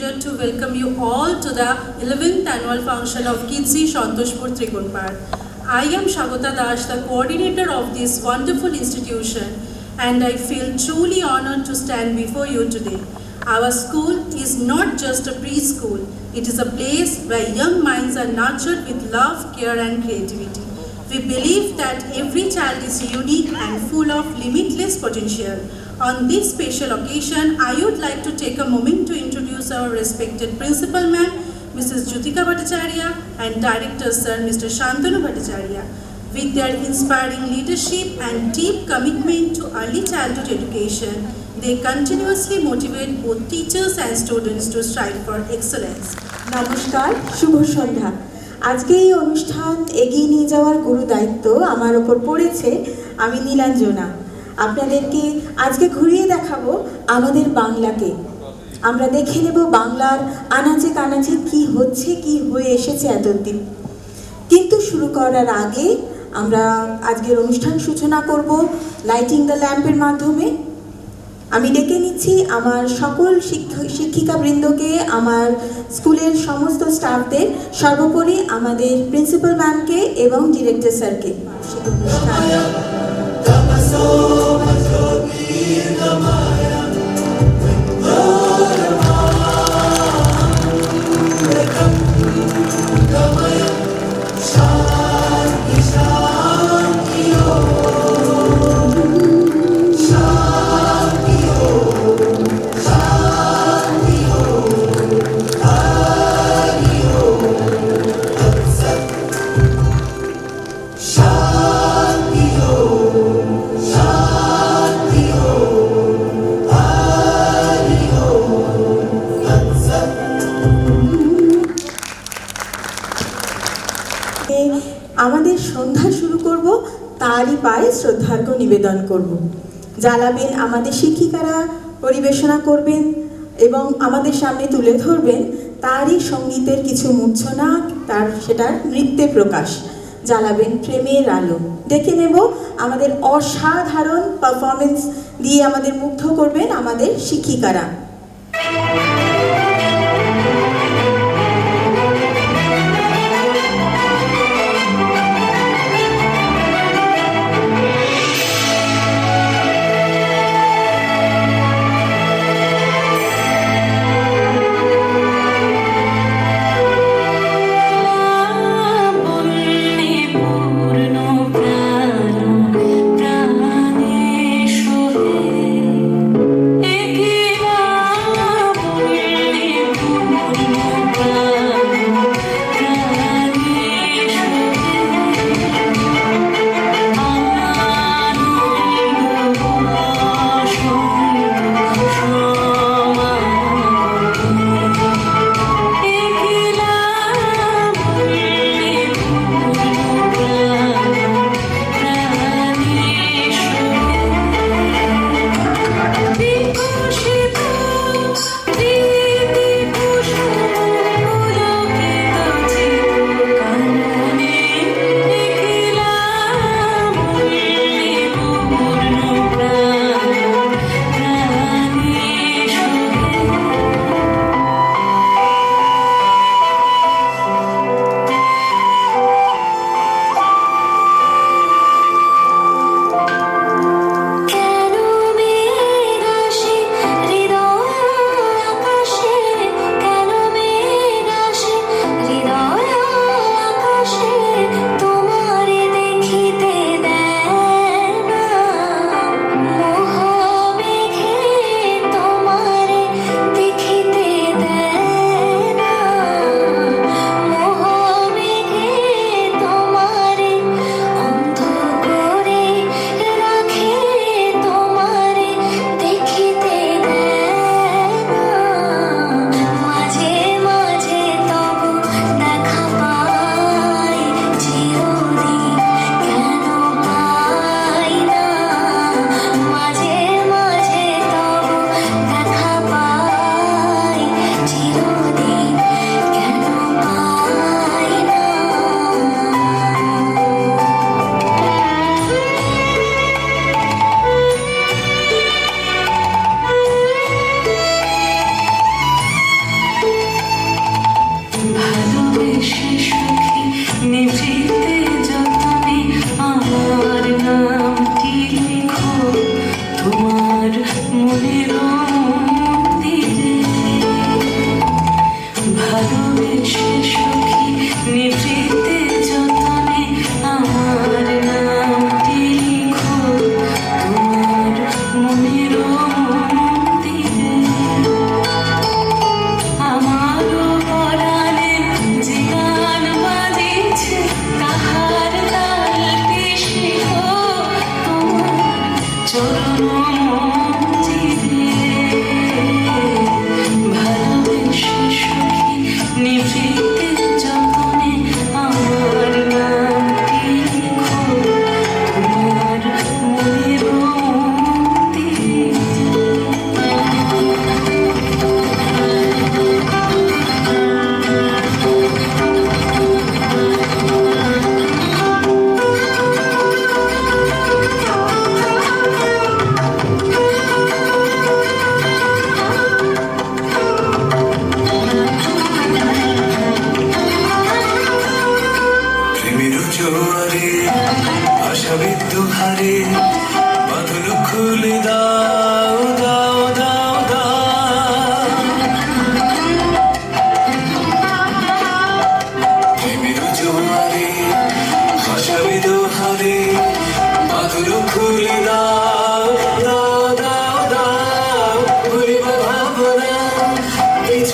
pleasure to welcome you all to the 11th annual function of Kidzi Santoshpur Trikunpar. I am Shagota Das, the coordinator of this wonderful institution, and I feel truly honored to stand before you today. Our school is not just a preschool, it is a place where young minds are nurtured with love, care and creativity. We believe that every child is unique and full of limitless potential. On this special occasion, I would like to take a moment to introduce our respected Principal Ma'am, Mrs. Jyotika Bhattacharya, and Director Sir, Mr. Shantanu Bhattacharya. With their inspiring leadership and deep commitment to early childhood education, they continuously motivate both teachers and students to strive for excellence. নমস্কার, শুভ সন্ধ্যা। আজকে এই অনুষ্ঠান এগিয়ে নিয়ে যাওয়ার গুরু দায়িত্ব আমার ওপর পড়েছে। আমি নীলাঞ্জনা আপনাদেরকে আজকে ঘুরিয়ে দেখাবো আমাদের বাংলাকে। আমরা দেখে নেব বাংলার আনাচে কানাচে কি হচ্ছে, কি হয়ে এসেছে এতদিন। কিন্তু শুরু করার আগে আমরা আজকের অনুষ্ঠান সূচনা করব লাইটিং দ্য ল্যাম্পের মাধ্যমে। আমি ডেকে নিচ্ছি আমার সকল শিক্ষিকাবৃন্দকে, আমার স্কুলের সমস্ত স্টাফদের, সর্বোপরি আমাদের প্রিন্সিপাল ম্যামকে এবং ডিরেক্টর স্যারকে। আমাদের সন্ধ্যা শুরু করব, তারই পায়ে শ্রদ্ধার্ঘ্য নিবেদন করব। জ্বালাবেন আমাদের শিক্ষিকারা, পরিবেশনা করবেন এবং আমাদের সামনে তুলে ধরবেন তারই সঙ্গীতের কিছু মূর্ছনা, তার সেটার নৃত্যে প্রকাশ। জ্বালাবেন প্রেমের আলো। দেখে নেব আমাদের অসাধারণ পারফরমেন্স দিয়ে আমাদের মুগ্ধ করবেন আমাদের শিক্ষিকারা।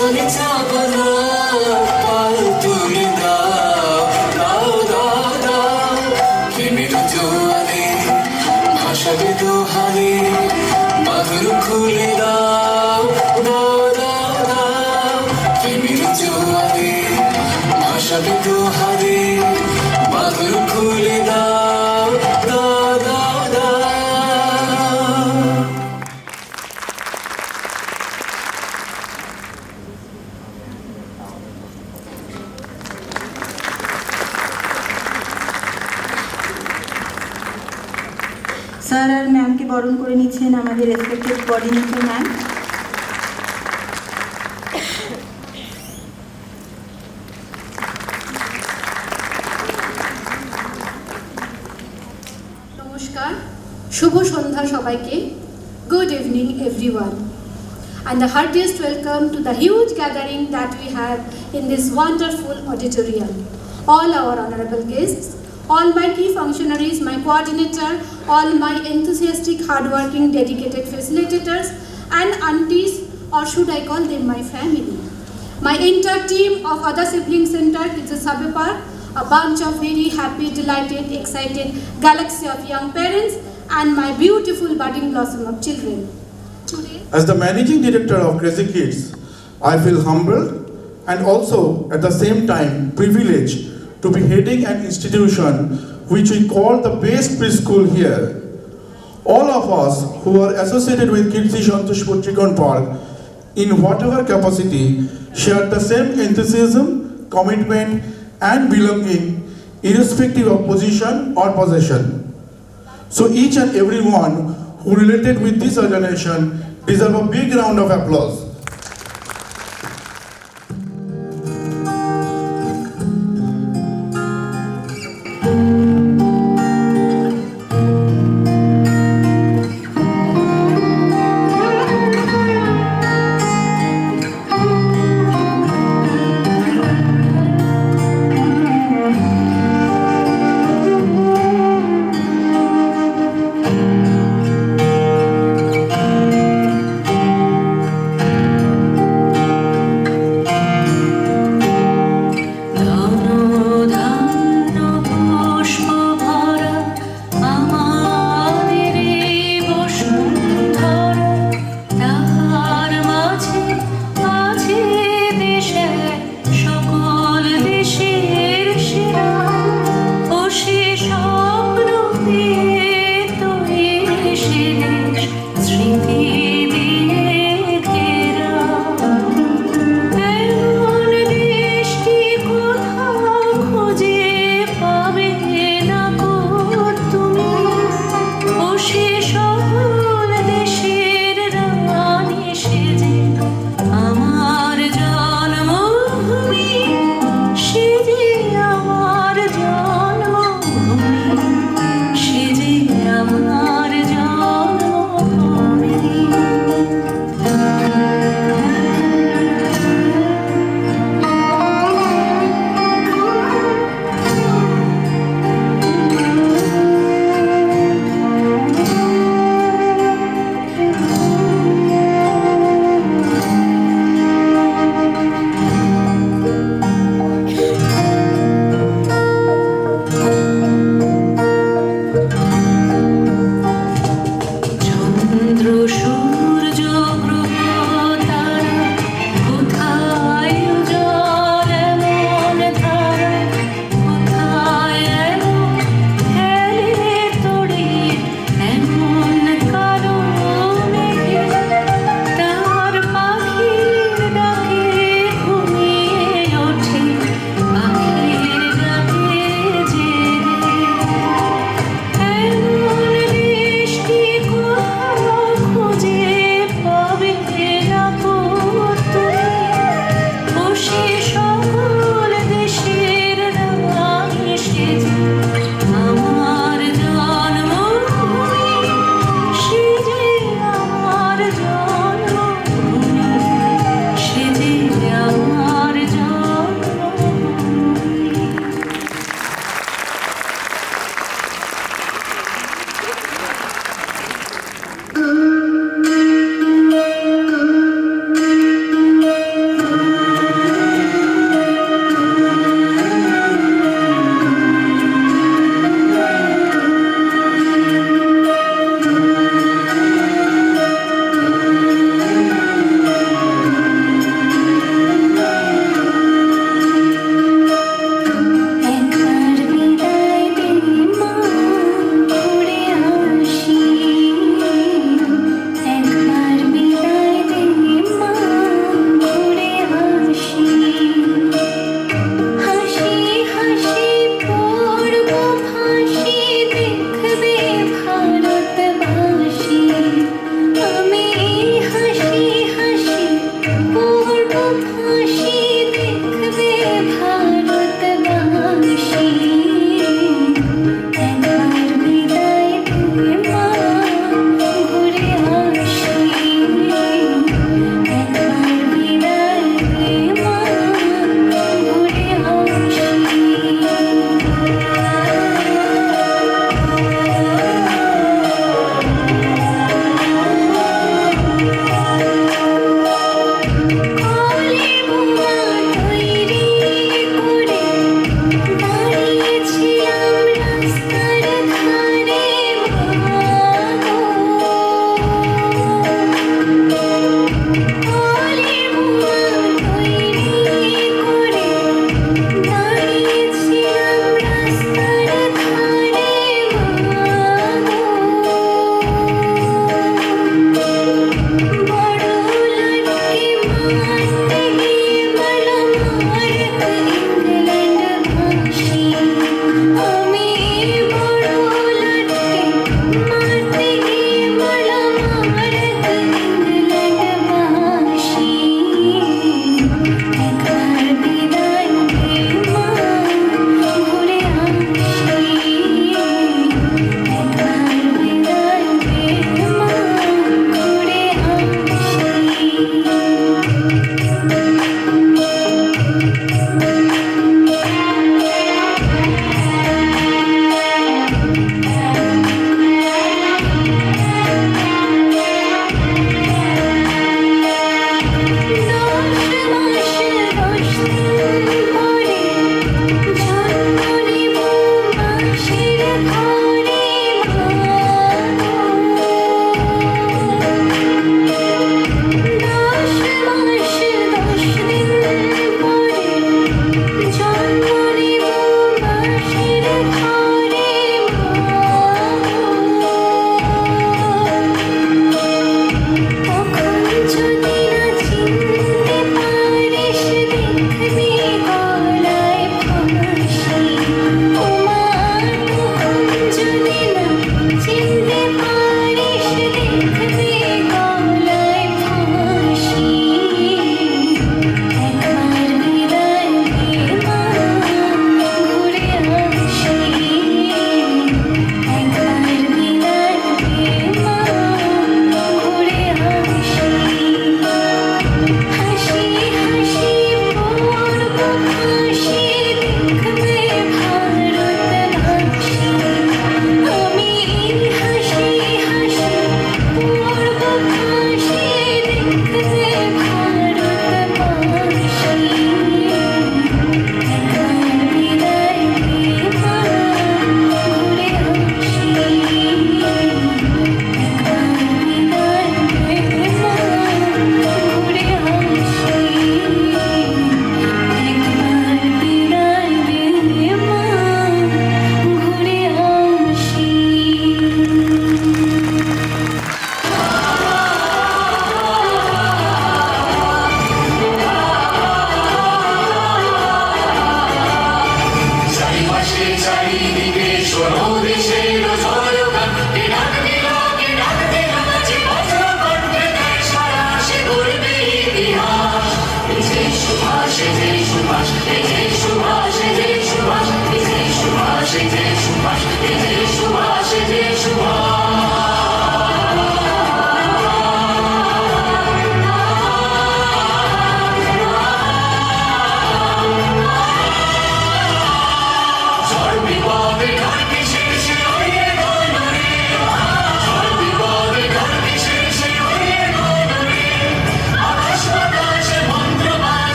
পেছনে চাপা পাল তুলে দাও দাও দাও দাও প্রেমের জোয়ারে ভাসাবে দোহারে বাঁধন খুলে দাও দাও দাও দাও প্রেমের জোয়ারে ভাসাবে দোহারে বাঁধন খুলে দাও দাও দাও দাও স্যার আর ম্যামকে বরণ করে নিচ্ছেন আমাদের রেসপেক্টেড কোঅর্ডিনেটর ম্যাম। নমস্কার, শুভ সন্ধ্যা সবাইকে। Good evening everyone, and the heartiest welcome to the huge gathering that we have in this wonderful auditorium. All our honorable guests, all my key functionaries, my coordinator, all my enthusiastic, hardworking, dedicated facilitators, and aunties, or should I call them my family. My entire team of other sibling center, it's a Sabepar, a bunch of very happy, delighted, excited galaxy of young parents, and my beautiful budding blossom of children. Today, As the managing director of Crazy Kids, I feel humbled and also at the same time privileged to be heading an institution which we call the best preschool here. All of us who are associated with Kirti Santoshpur Trikon Park in whatever capacity share the same enthusiasm, commitment and belonging irrespective of position or possession. So each and everyone who related with this organization deserve a big round of applause.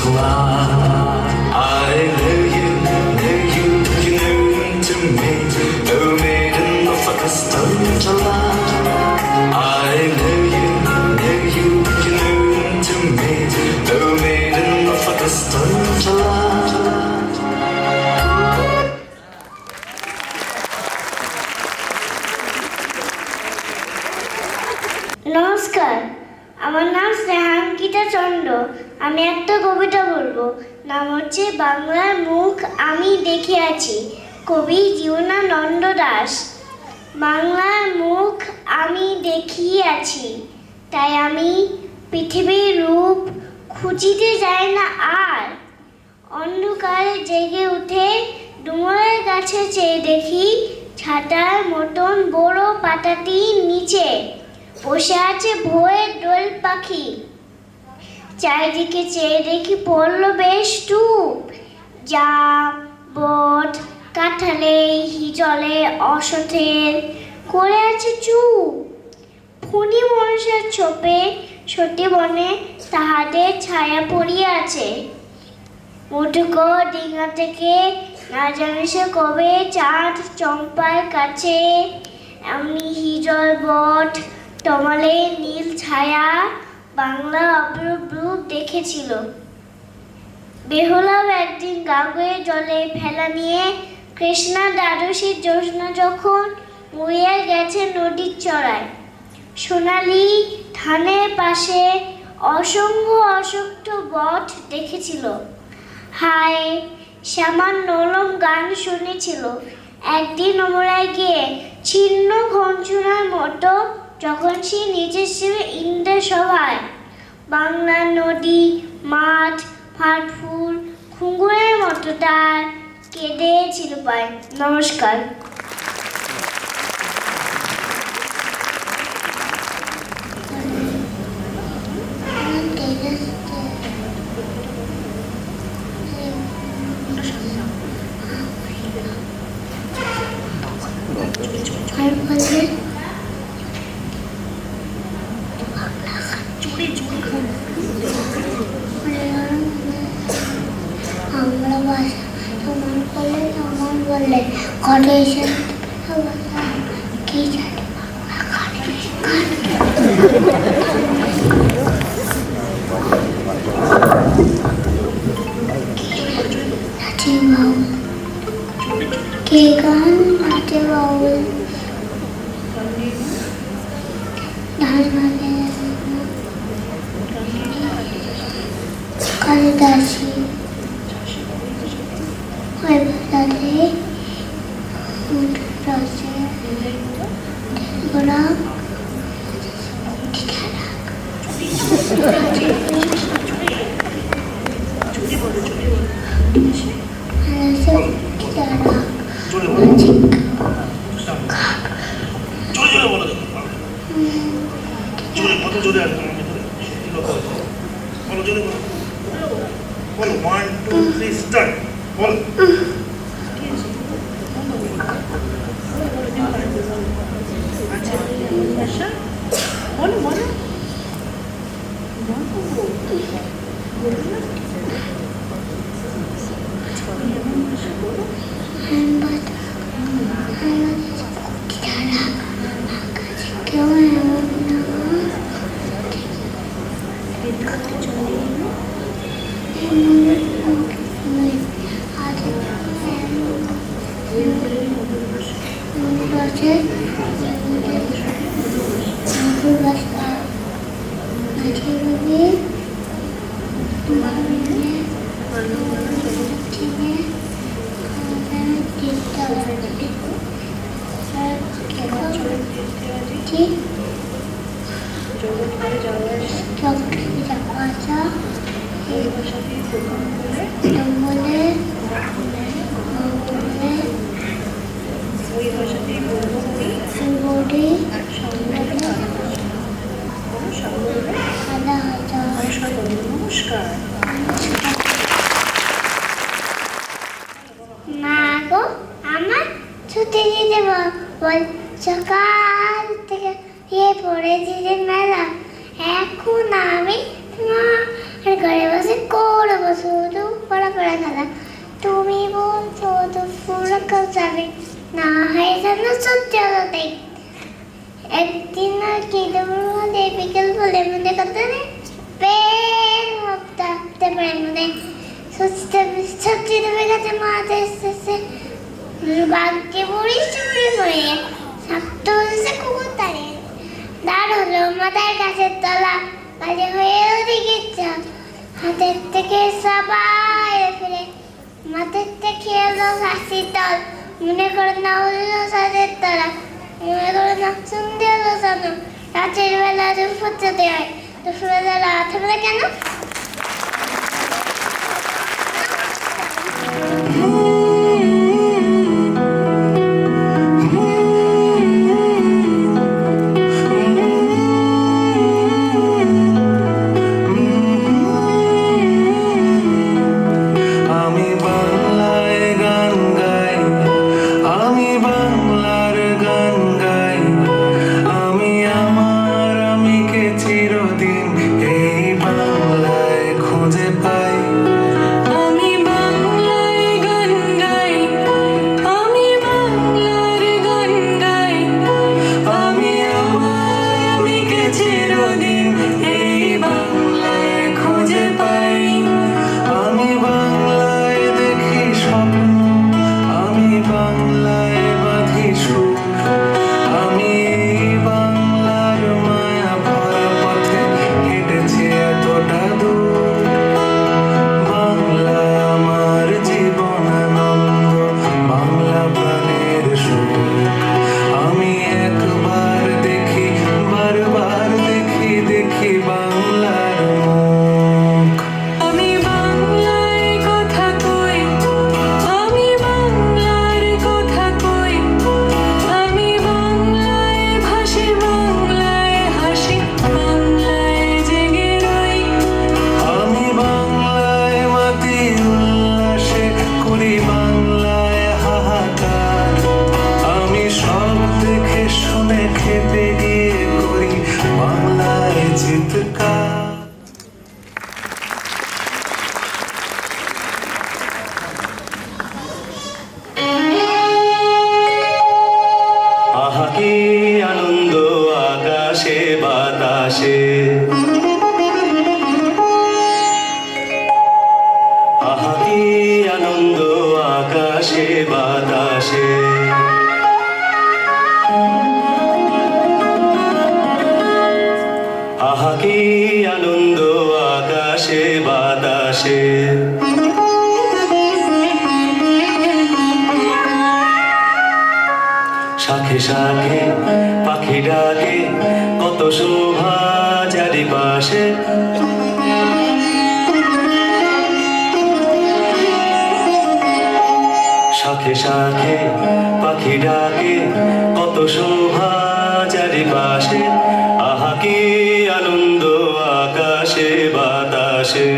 ছোঁয়া I knew you, you knew to me. Oh maiden of a Castanjala, I knew you, you knew to me. Oh maiden of a Castanjala. নমস্কার, আমার নাম স্নেহাঙ্কিতা চন্দ্র। আমি একটা কবিতা বলবো। নাম হচ্ছে বাংলার মুখ আমি দেখে আছি, কবি জীবনানন্দ দাশ। বাংলার মুখ আমি দেখিয়ে আছি, তাই আমি পৃথিবীর রূপ খুঁজিতে যাই না আর। অন্ধকারে জেগে উঠে ডুমুরের কাছে চেয়ে দেখি, ছাতার মতন বড় পাতাটির নিচে বসে আছে ভোরের দোয়েল পাখি। চারিদিকে চেয়ে দেখি পড়ল বেশ টুপ, জাম, বট, কাঁঠালে, হিজলে, অশ্বথের করে আছে চুপ। ফণি মনসার ছোপে সতী বনে তাহাদের ছায়া পড়িয়া আছে। মুটুকো ডিঙা থেকে না জানি সে কবে চাঁদ চম্পার কাছে, এমনি হিজল, বট, তমালে, নীল ছায়া বাংলা অপরূপ রূপ দেখেছিল। বেহুলাও একদিন গাগরে জলে ফেলা নিয়ে কৃষ্ণা দ্বাদশীর জ্যোৎস্না যখন মুড়িয়ে গেছে নদীর চড়ায়, সোনালি ধানের পাশে অসংখ্য অশক্ত বট দেখেছিল। হায়, শ্যামার নরম গান শুনেছিল। একদিন ওমরায় গিয়ে ছিন্ন ঘঞ্চুরার মতো যখন সে নিচে ছিল ইন্দ্রের সভায়, বাংলার নদী, মাঠ, ফাটফুল, ঘুঙুরের মতো তার কেঁদেছিল পায়। নমস্কার। বাংলা ভাষা সমান করলে সমান বললে কটেশন কি জানে নাচে বাউল কে গান নাচে বাউল ধান মানে কালিদাসী বাজারে রসে গোলাপ বলো 1 2 3 স্টার্ট বলো সকাল থেকে পড়েছি যে মেলা, এখন আমি আর ঘরে বসে করবো শুধু পড়া খেলা। তুমি বলছো তো পুরো যাবে না হয় যেন সত্যি হলো তাই। একদিন আর কি দেবো বলে বিকেল বলে মনে করতে বের হতে পারেন মনে সত্যি দেবে কাছে মাথা এসেছে বাঘকে বুড়ি চুড়ি মরে সাপটা হচ্ছে কুকুর তাড়িয়ে দাঁড় হলো মাথার গাছের তলা কাজে হয়ে ওদিকে চাপ হাতের থেকে সবাই ফিরে মাথার থেকে এলো হাসি তল মনে করে না উঠলো সাদের তলা মনে করে না শুনতে হলো শোনো রাতের বেলা ফুটতে হয় দুপুরবেলা রাত হবে কেন শাখে শাখে পাখি ডাকে কত শোভা চারিপাশে শাখে শাখে পাখি ডাকে কত শোভা চারিপাশে আহা কি আনন্দ আকাশে বাতাসে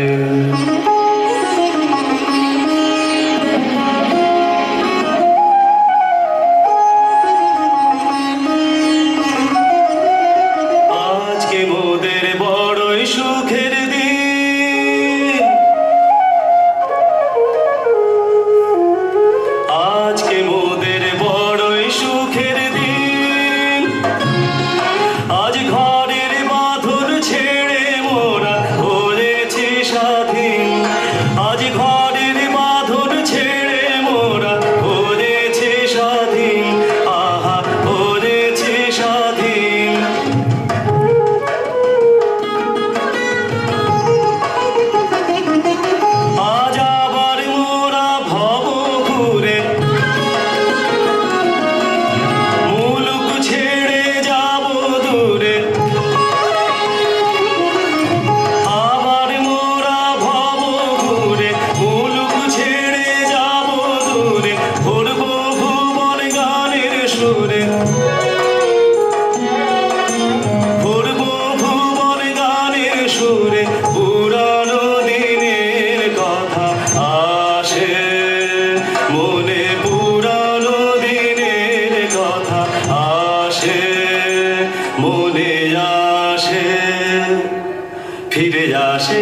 ফিরে আসে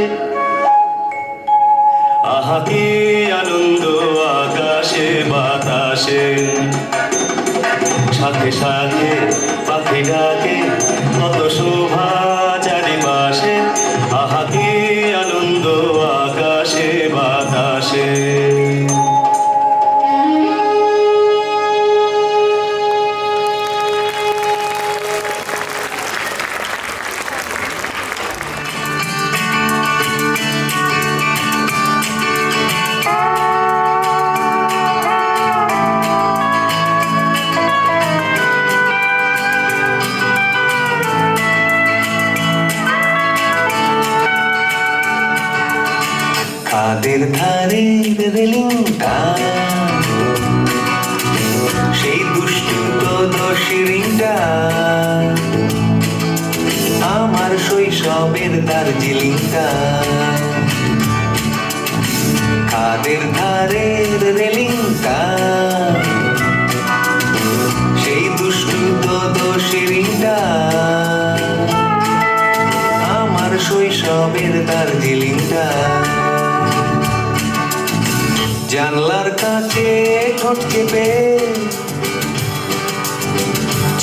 আহা কি আনন্দ আকাশে বাতাসে, সাথে সাথে পাখি ডাকে, কত শোভা চারিপাশে, আহা কি আনন্দ আকাশে বাতাসে। খাদের ধারে রেলিংটা, সেই দুষ্টু দশরিংটা, আমার শৈশবের দার্জিলিংটা। খাদের ধারে রেলিংটা, সেই দুষ্টু দশরিংটা, আমার শৈশবের দার্জিলিংটা। জানলার কাছে ঠোঁট চেপে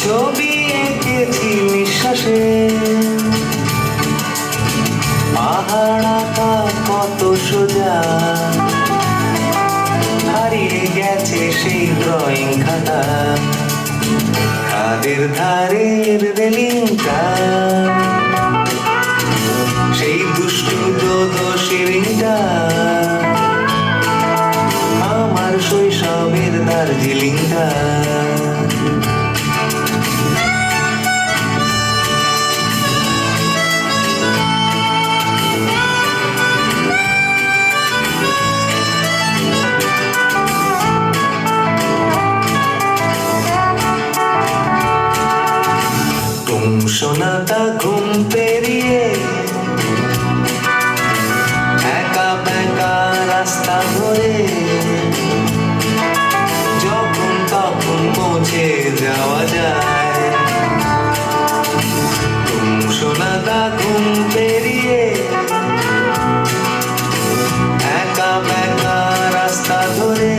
ছবি এঁকেছি নিঃশ্বাসে, পাহাড় আঁকা কত সোজা, হারিয়ে গেছে সেই ড্রয়িং খাতা। খাদের ধারের রেলিংটা, সেই দুষ্টু দোষেরিংটা, আমার শৈশবের দার্জিলিংটা। সোনাটা ঘুম পেরিয়ে একা বেকা রাস্তা ধরে, যখন তখন পৌঁছে যাওয়া যায়। সোনাটা ঘুম পেরিয়ে একা বেকা রাস্তা ধরে,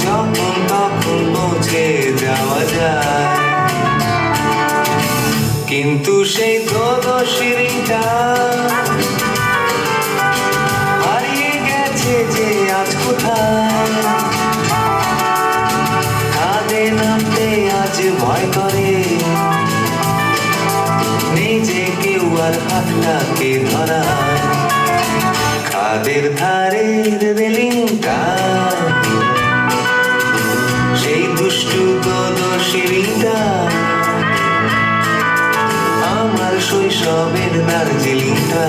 যখন তখন পৌঁছে যাওয়া যায়। কিন্তু সেই দোষিরিটা হারিয়ে গেছে যে আজ কোথায়। কাঁধে নামতে আজ ভয় করে, নেই যে কেউ আর হাতটাকে ধরা। খাদের ধারের রেলিংটা, সেই দুষ্টু দোষিরিটা, আমার শৈশবের দার্জিলিংটা।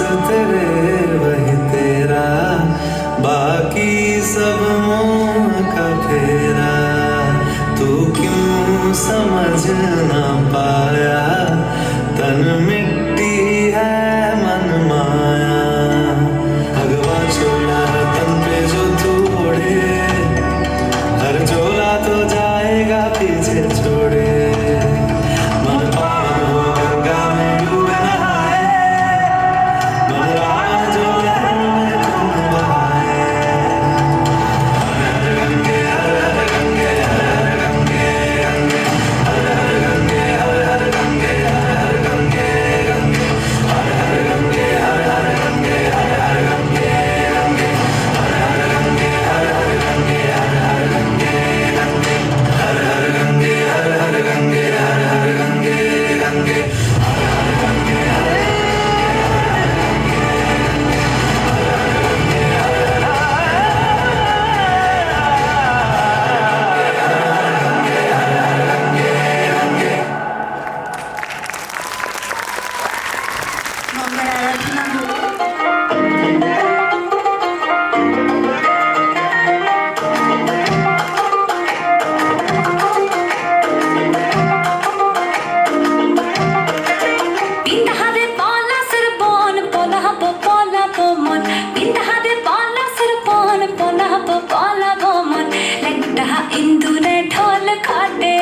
तेरे वही तेरा, बाकी सब मौका फेरा। तू क्यों समझ ना पाया, तन मिट्टी है मन माया। भगवा चोला तन पे जो तू ओढ़े, हर झोला तो जाएगा पीछे छोड़े। मन पावन हो गंगा में डूबे नहाए, मन रावण जो लहर में तुम बहाए। हर हर गंगे हर हर गंगे हर हर गंगे गंगे, हर हर गंगे हर हर गंगे हर हर गंगे गंगे, हर हर गंगे हर हर गंगे हर हर गंगे गंगे, हर हर गंगे हर हर गंगे हर हर गंगे गंगे, हर हर गंगे हर हर गंगे हर हर गंगे गंगे, हर हर गंगे हर মঙ্গল আরাধনা হলো। বিন্ধারে পলাশের বন পলাবো পলাবো মন, বিন্ধারে পলাশের বন পলাবো পলাবো মন। ল্যাংটা ইন্দুরে ঢোল কাটে,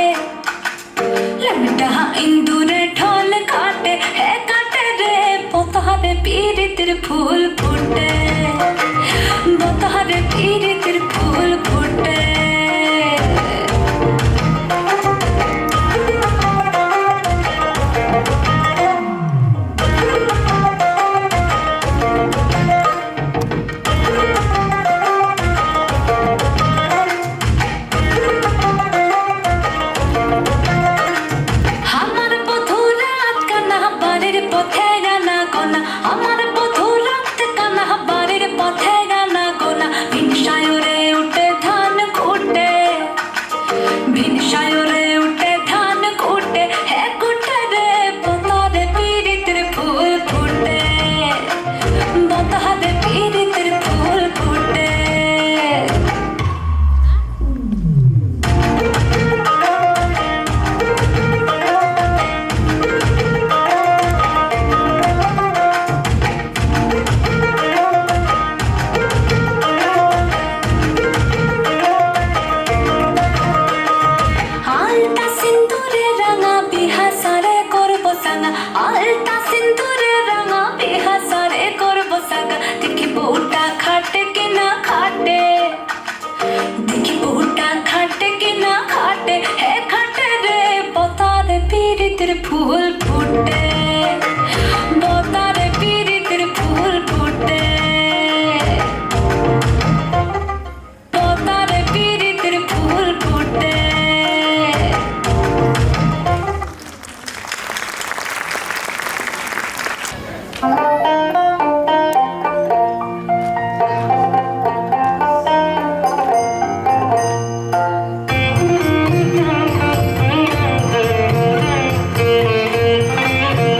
ল্যাংটা ইন্দুরে ঢোল কাটে, হে কাটে রে পতারে পীড়িতের ফুল ফুটে, পতারে পীড়িতের ফুল ফুটে। আমার বধুরা কানা বাড়ির পথে গানা গোনা, আমার বধুরা কানা বাড়ির পথে গানা গোনা। ভিনসায়রে উঠে ধান কুটে, ভিনসায়রে উঠে ধান কুটে, হে কুটে রে পতারে পীড়িতের ফুল ফুটে, পতারে পীড়িতের ফুল ফুটে। আলতা সিন্দুরে রাঙা বিহাসারে করবো সাঙ্গা, আলতা সিন্দুরে রাঙা বিহাসারে করবো সাঙ্গা। দেখি বউটা খাটে কিনা খাটে, দেখি বউটা খাটে কিনা খাটে, হে খাটে রে পতারে পীড়িতের ফুল ফুটে, পতারে পীড়িতের ফুল ফুটে, পতারে পীড়িতের ফুল ফুটে। हर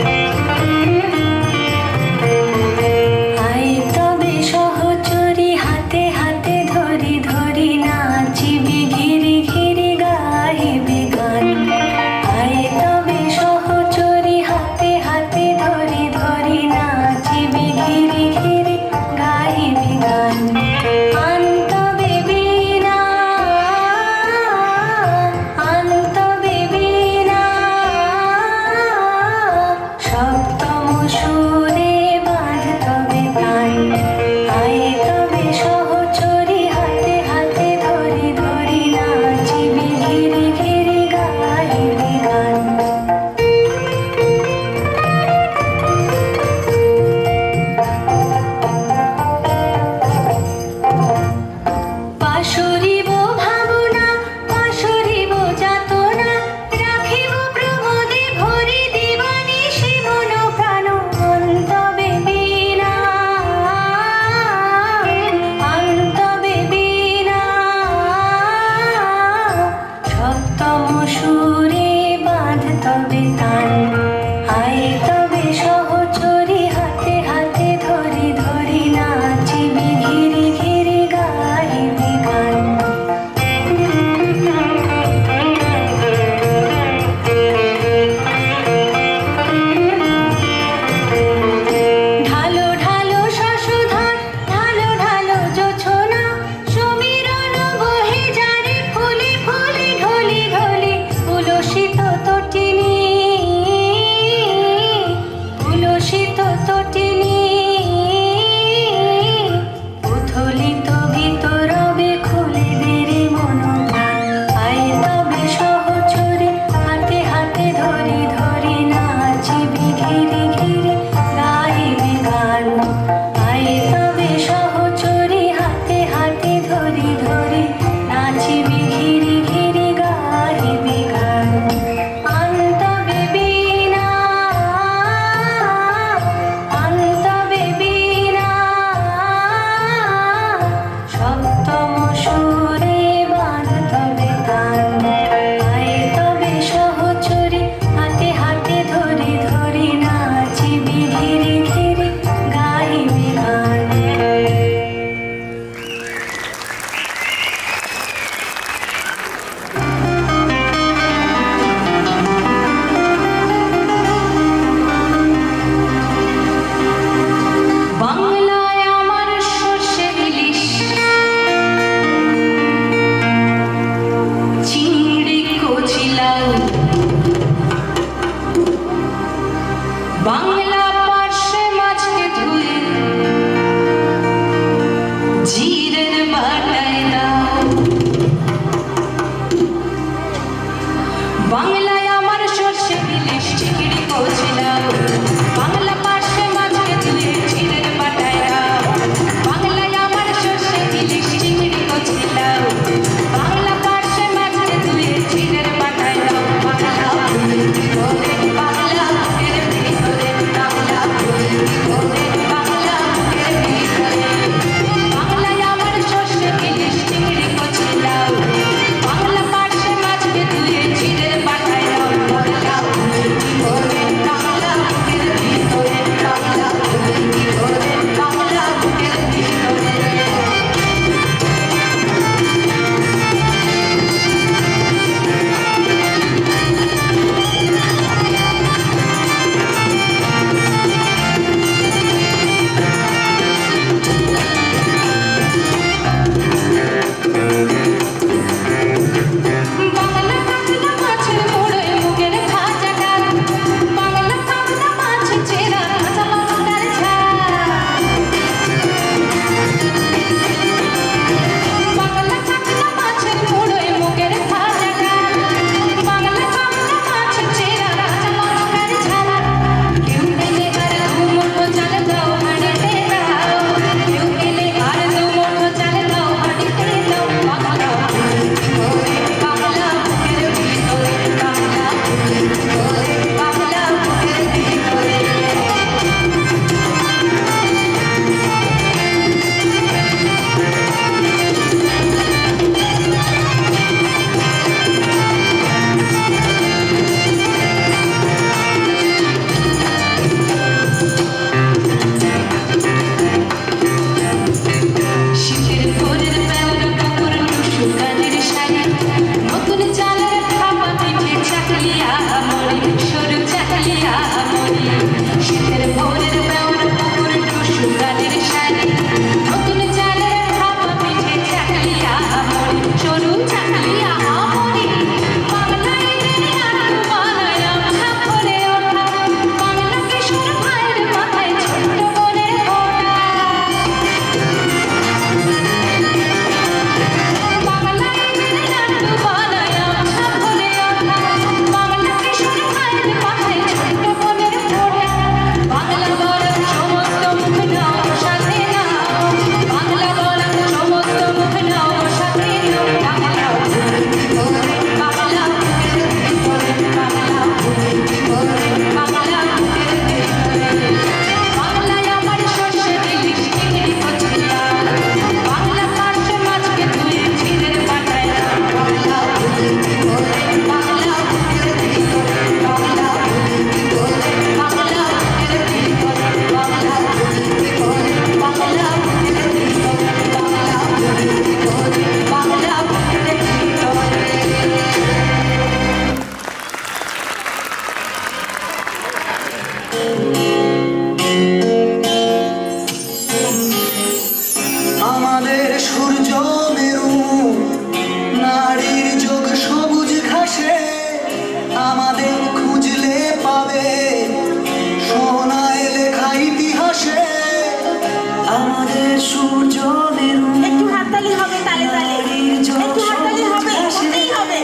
সূর্য মেরু একটু হাততালি হবে তালে তালে, একটু হাততালি হবে, হতেই হবে।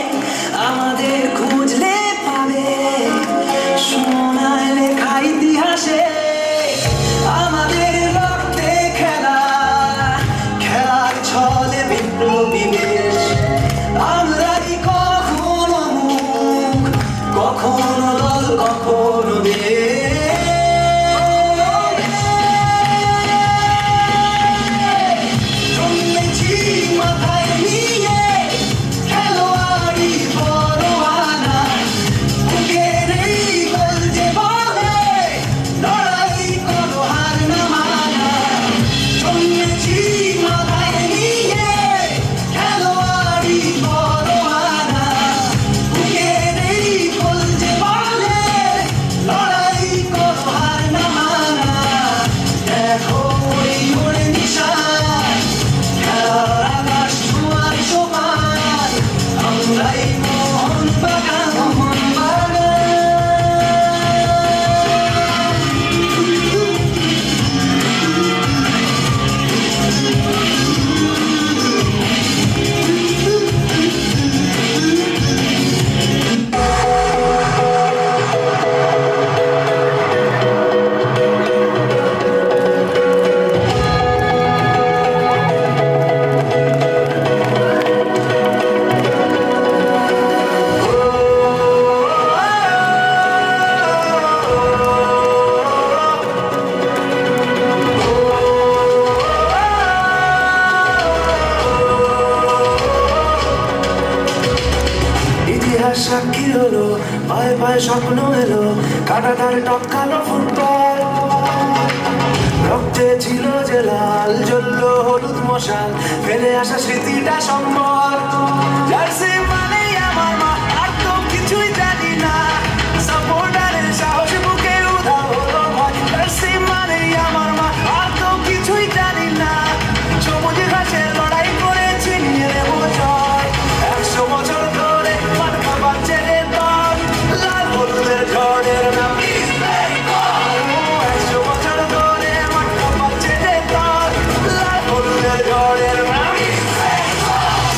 আমাদের খুঁজলে পাবে সোনায় লেখা ইতিহাসে আমাদের রক্তে খেলা খেলার ছলে বিপ্লবী বেশ আমরাই কখনো মুখ কখনো দল কখনো জন্মেছি মাথায় নিয়ে খেলোয়াড়ি পরোয়ানা বুকের এই গোল যে বলে লড়াই করো হার না মানা জন্মেছি মাথায় নিয়ে খেলোয়াড়ি পরোয়ানা বুকের এই গোল যে বলে লড়াই করো হার না মানা দেখো ওই ওরে নিশান খেলার আকাশ ছোঁয়ার সমান আমরাই মোহন বাগান মোহন বাগান ইতিহাস সাক্ষী হলো পায়ে পায়ে স্বপ্ন এলো কাটাতার টপকানো ফুটবল রক্তে ছিল যে লাল জ্বললো হলুদ মশাল ফেলে আসা স্মৃতিটা সম্বল জার্সি মানেই আমার মা আর তো কিছুই জানি না সাপোর্টারের সাহস বুকে উধাও হলো ভয় জার্সি মানেই আমার মা আর তো কিছুই জানি না সবুজ ঘাসে লড়াই করেছি নিয়ে নেবো জয় 100 বছর ধরে মাঠ খাবাচ্ছে রে দল লাল হলুদের ঝড়ের নাম East Bengal 100 বছর ধরে মাঠ খাবাচ্ছে রে দল লাল হলুদের ঝড়ের নাম East Bengal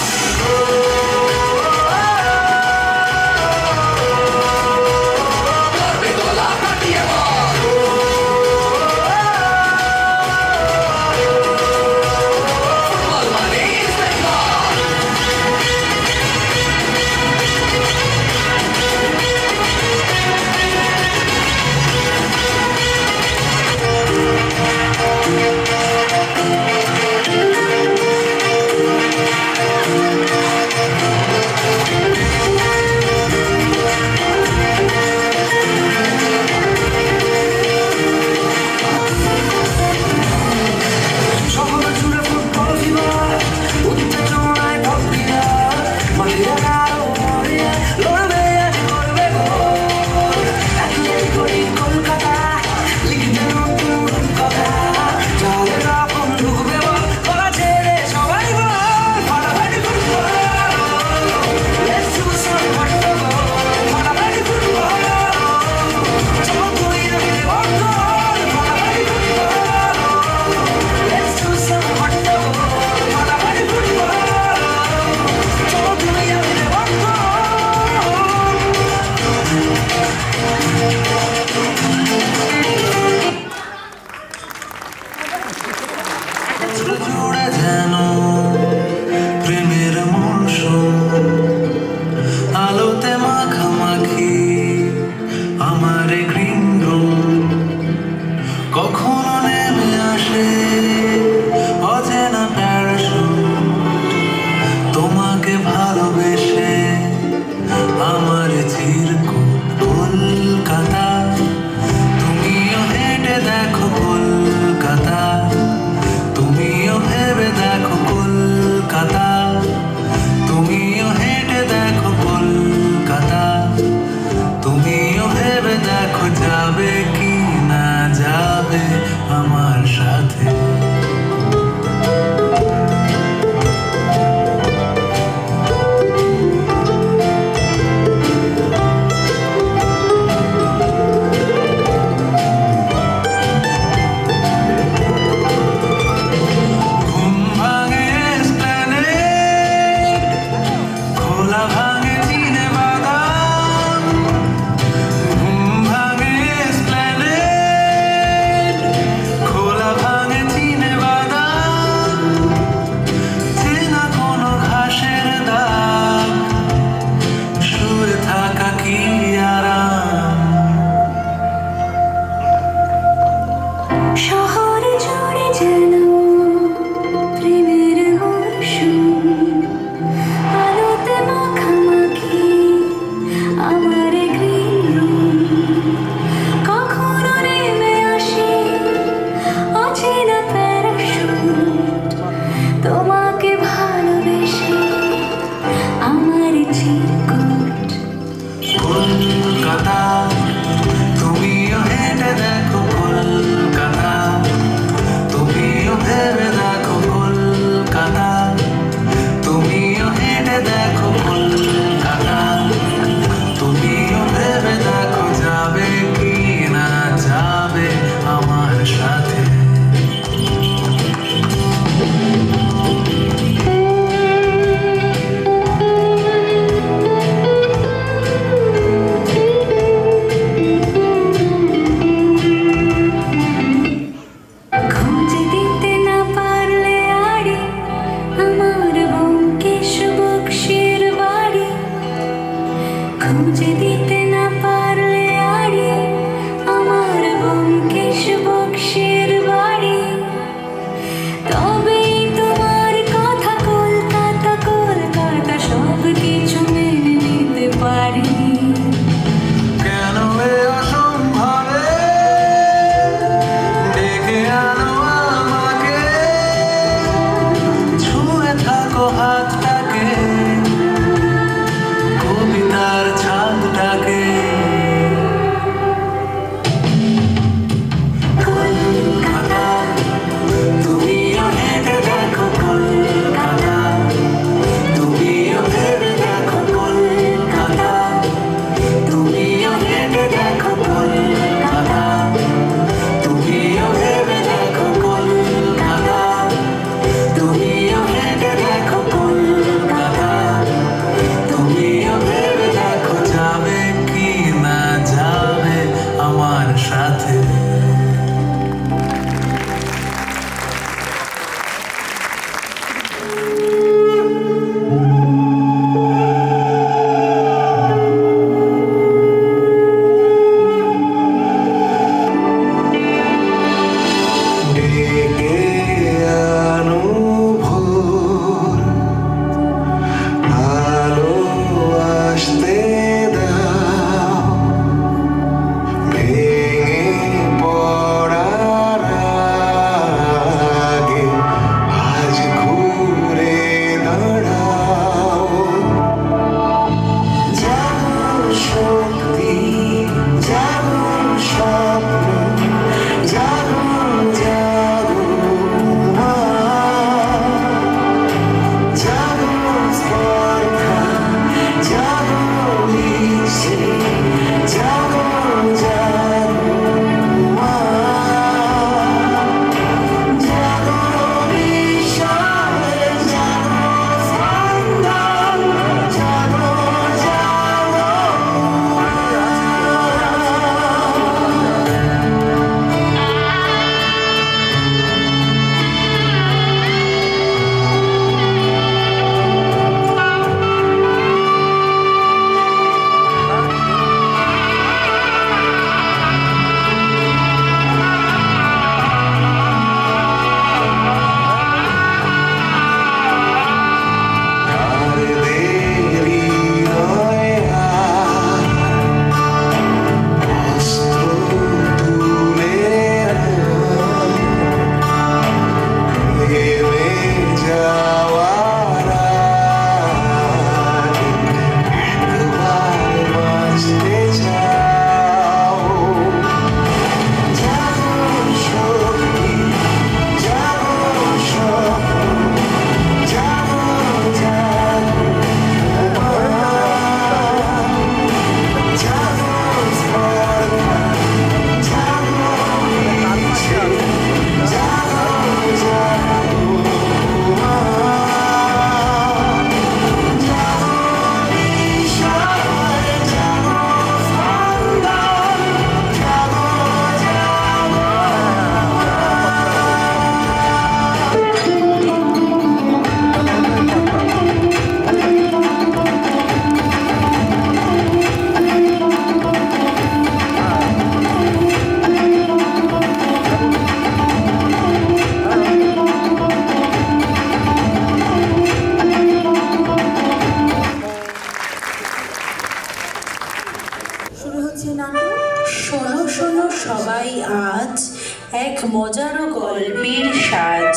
মজার গল্পের সাজ,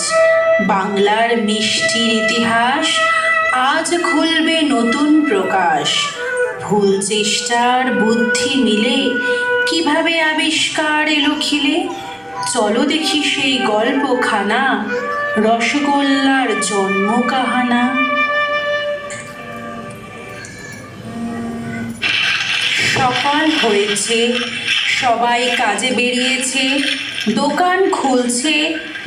বাংলার মিষ্টির ইতিহাস আজ খুলবে নতুন প্রকাশ। ভুল চেষ্টার বুদ্ধি মিলে কিভাবে আবিষ্কার এলো খিলে, চলো দেখি সেই গল্পখানা, রসগোল্লার জন্ম কাহানা। সকাল হয়েছে, সবাই কাজে বেরিয়েছে, দোকান খুলছে,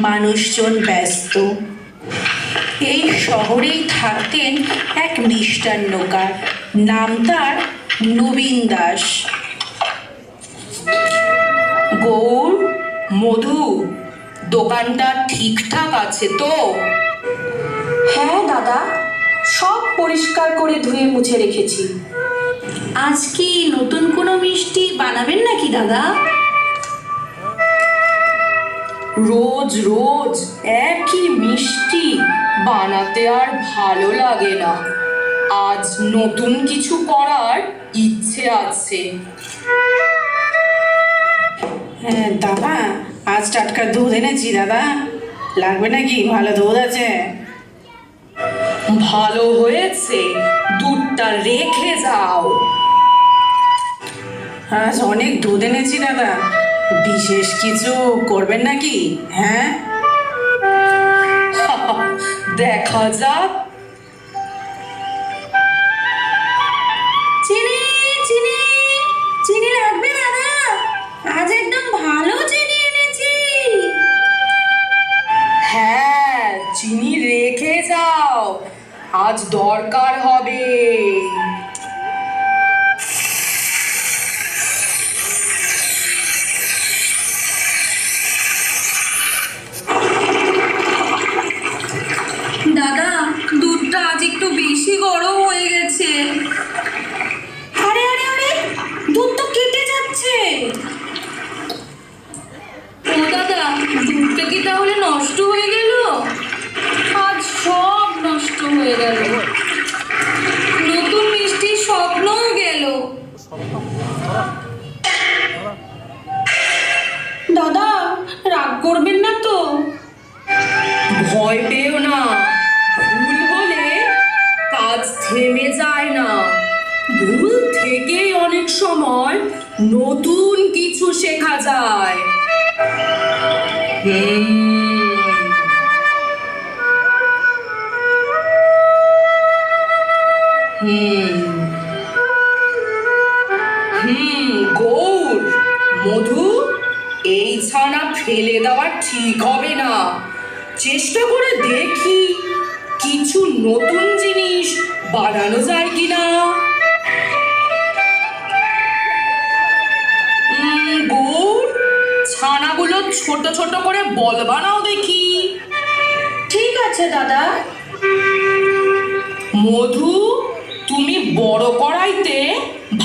মানুষজন ব্যস্ত। এই শহরেই থাকতেন এক মিষ্টান্নকার, নাম তার নবীন দাস। গৌর, মধু, দোকানটা ঠিকঠাক আছে তো? হ্যাঁ দাদা, সব পরিষ্কার করে ধুয়ে মুছে রেখেছি। আজ কি নতুন কোনো মিষ্টি বানাবেন নাকি দাদা? রোজ রোজ একই মিষ্টি বানাতে আর ভালো লাগে না। আজ নতুন কিছু করার ইচ্ছে আছে। হ্যাঁ দাদা, আজ টাটকা দুধ এনেছি দাদা, লাগবে নাকি? ভালো দুধ আছে? ভালো হয়েছে, দুধটা রেখে যাও। আজ অনেক দুধ এনেছি দাদা, বিশেষ কিছু করবেন নাকি? হ্যাঁ দেখা যাক। চিনি চিনি চিনি লাগবে দাদা, আজ একদম ভালো চিনি এনেছি। হ্যাঁ, চিনি রেখে যাও, আজ দরকার হবে। দাদা, দুধটা আজ একটু বেশি গরম হয়ে গেছে। আরে আরে আরে, দুধ তো কেটে যাচ্ছে। ও দাদা, দুধটা কি তাহলে নষ্ট হয়ে গেল? আজ সব নষ্ট হয়ে গেল, নতুন মিষ্টির স্বপ্নও গেল। দাদা, রাগ করবেন না তো? ভয় পেও না, ভুল হলে কাজ থেমে যায় না। ভুল থেকেই অনেক সময় নতুন কিছু শেখা যায়। গৌর, মধু, এই ছানা ফেলে দেওয়া ঠিক হবে না। চেষ্টা করে দেখি কিছু নতুন জিনিস বানানো যায় কিনা। গৌর, ছানাগুলো ছোট ছোট করে বল বানাও দেখি। ঠিক আছে দাদা। মধু, তুমি বড় কড়াইতে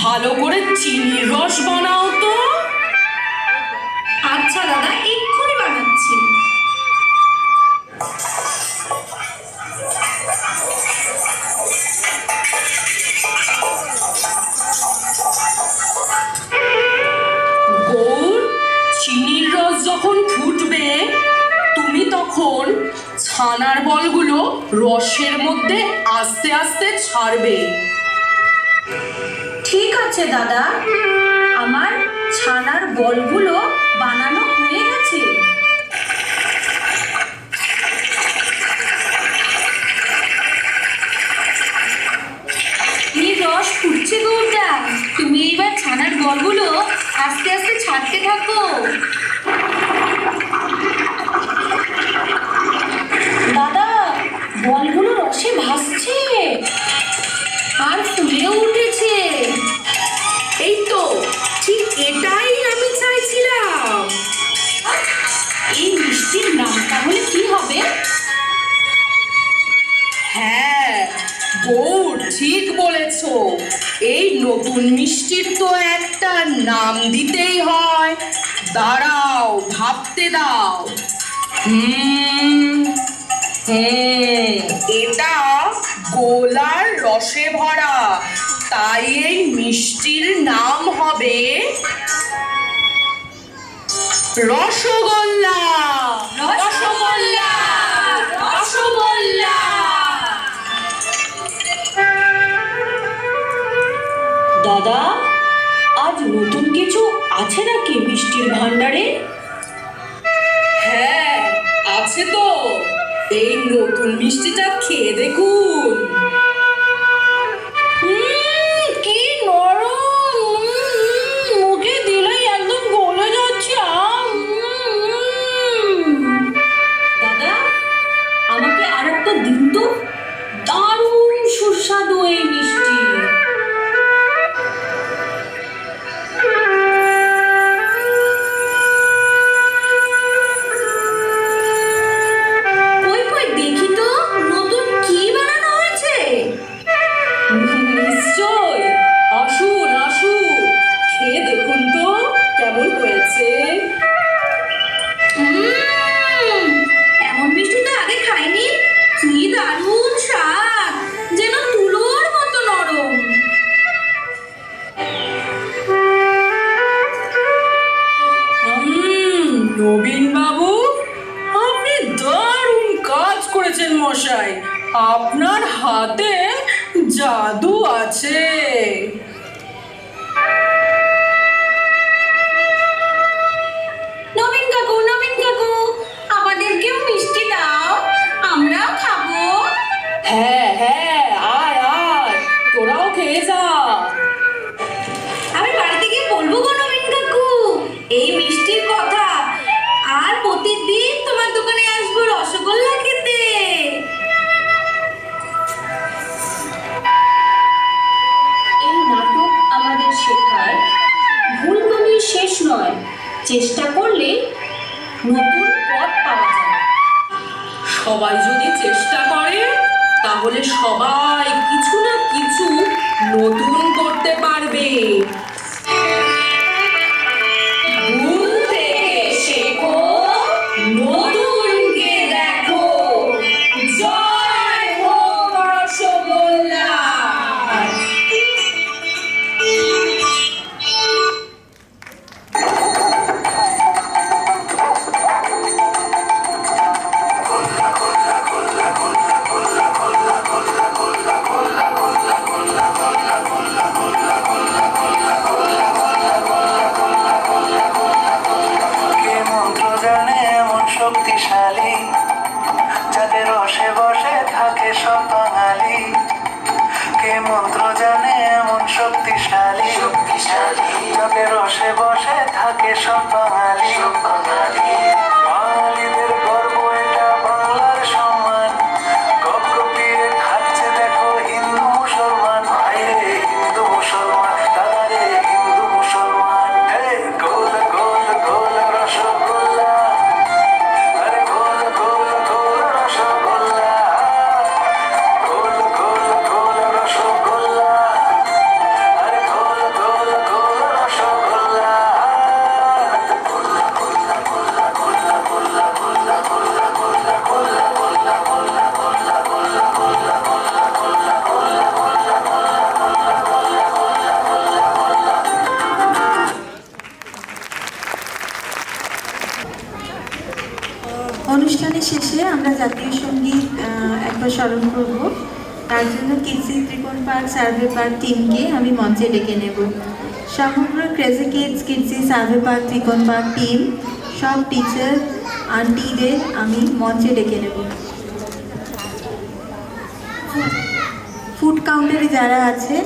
ভালো করে চিনির রস বানাও তো। আচ্ছা দাদা, এক্ষুনি বানাচ্ছি। গৌর, চিনির রস যখন ফুটবে তুমি তখন ছানার বলগুলো রসের মধ্যে আস্তে আস্তে ছাড়বে। ঠিক আছে দাদা, আমার ছানার বলগুলো বানানো হয়ে গেছে। এই রস ফুটছে গৌরদা, তুমি এবার ছানার বলগুলো আস্তে আস্তে ছাড়তে থাকো। দাদা, বলগুলো রসে ভাসছে আর ফুলেও উঠেছে। এই তো, ঠিক এটাই আমি চাইছিলাম। এই মিষ্টির নাম তাহলে কি হবে? হ্যাঁ গৌর, ঠিক বলেছ। এই নতুন মিষ্টির তো একটা নাম দিতেই হয়। দাঁড়াও, ভাবতে দাও। এটা গোলার রসে ভরা, তাই এই মিষ্টির নাম হবে রসগোল্লা রসগোল্লা রসগোল্লা। দাদা, আজ নতুন কিছু আছে নাকি মিষ্টির ভান্ডারে? হ্যাঁ আছে তো, এই নতুন মিষ্টিটা খেয়ে দেখুন। কি নরম, মুখে দিলেই একদম গলে যাচ্ছে। দাদা, আমাকে আরেকটা দিন তো, দারুণ সুস্বাদু এই মিষ্টি। কই কই দেখি তো, নতুন কি বানানো হয়েছে? নিশ্চয়, আসুন আসুন, খেয়ে দেখুন তো কেমন হয়েছে। এমন মিষ্টি তো আগে খাইনি, কি দারুণ স্বাদ, যেন তুলোর মতো নরম। নবীন বাবু, আপনি দারুণ কাজ করেছেন মশাই, আপনার হাতে জাদু আছে। নবীন কাকু, নবীন কাকু, আমাদেরকেও মিষ্টি দাও, আমরাও খাবো। হ্যাঁ হ্যাঁ, আয় আয়, তোরাও খেয়ে যা। আমি বাড়িতে গিয়ে বলবো গো নবীন কাকু এই মিষ্টির কথা, আর প্রতিদিন তোমার দোকানে আসবো রসগোল্লা খেতে। এই নাটক আমাদের শেখায় ভুল মানেই শেষ নয়, চেষ্টা করলে নতুন পথ পাওয়া যায়। সবাই যদি চেষ্টা করে তাহলে সবাই কিছু না কিছু নতুন করতে পারবে। ভুল থেকে শেখো, নতুনকে দেখো। জয় হোক রসগোল্লা। শক্তিশালী যাদের রসে বসে থাকে সব বাঙালি, কে মন্ত্র জানে এমন শক্তিশালী যাদের রসে বসে থাকে সব বাঙালি। বাঙালিদের গর্ব, এটা বাংলার সম্মান, গপ্রপিয়ে খাচ্ছে দেখো হিন্দু মুসলমান। ভাইরে হিন্দু মুসলমান, দাদারে হিন্দু মুসলমান। গোল গোল গোল রসগোল্লা, আরে গোল গোল গোল রসগোল্লা, গোল গোল গোল রসগোল্লা, আরে গোল গোল গোল রসগোল্লা। অনুষ্ঠানের শেষে আমরা জাতীয় সঙ্গীত একবার স্মরণ করব। তার জন্য কিডসি ত্রিকোণ পার্ক সার্ভে পার্ক টিমকে আমি মঞ্চে ডেকে নেব। সমগ্র ক্রেজি কিডস কিডসি সার্ভে পার্ক ত্রিকোণ পার্ক টিম, সব টিচার আন্টিদের আমি মঞ্চে ডেকে নেব। ফুড কাউন্টারে যারা আছে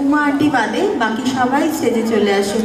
উমা আন্টি বাদে বাকি সবাই স্টেজে চলে আসুন।